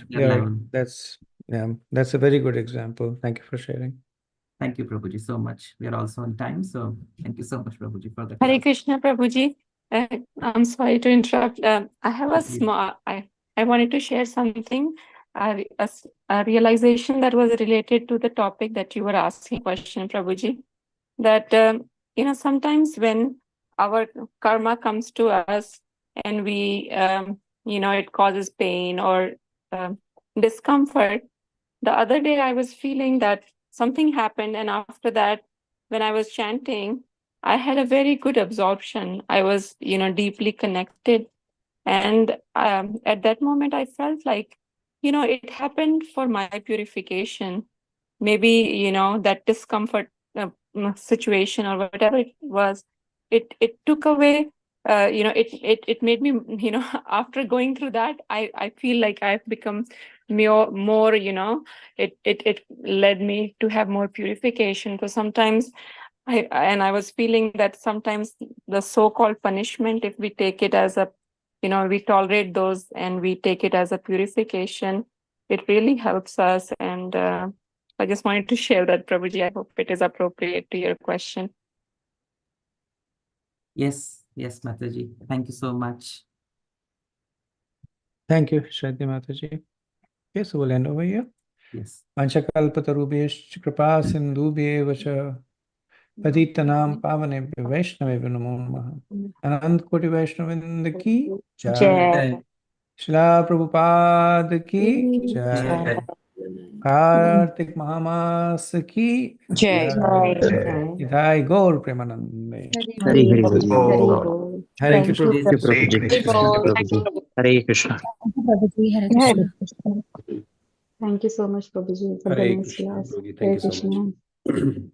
that's their level. That's a very good example. Thank you for sharing. Thank you, Prabhuji, so much. We are also on time. So thank you so much, Prabhuji, for the Hare class. Krishna, Prabhuji. I'm sorry to interrupt. I have a small. I wanted to share something, a realization that was related to the topic that you were asking question, Prabhuji. That sometimes when our karma comes to us and we it causes pain or discomfort. The other day I was feeling that something happened, and after that, when I was chanting, I had a very good absorption. I was deeply connected, And at that moment, I felt like, it happened for my purification. Maybe, that discomfort situation or whatever it was, it took away, it made me, after going through that, I feel like I've become more, it led me to have more purification. So sometimes I was feeling that sometimes the so-called punishment, if we take it as a, we tolerate those and we take it as a purification, it really helps us. And I just wanted to share that, Prabhuji. I hope it is appropriate to your question. Yes, Mataji. Thank you so much. Thank you, Shraddha Mataji. Okay, so we'll end over here. Yes. Vanchakalpatarubhyascha kripa sindhubhyeva cha patitanam pavanebhyo vaishnavebhyo namo namaha. Anant Koti Vaishnavinda ki jai. Jai. Srila Prabhupada ki jai. Jai. Kartik Mahamas ki Jai. jai. Jai. Idai Gaur Premanande. Hari Hari Hari Bol. Hare Thank you, Krishna. Prabhuji. Thank you, Prabhuji. Hare Krishna. Thank you, Prabhuji. Hare Hare Krishna. Krishna. Thank you so much, Prabhuji, for the Hare nice Krishna, class. Prabhuji. Thank Hare you so Krishna. much.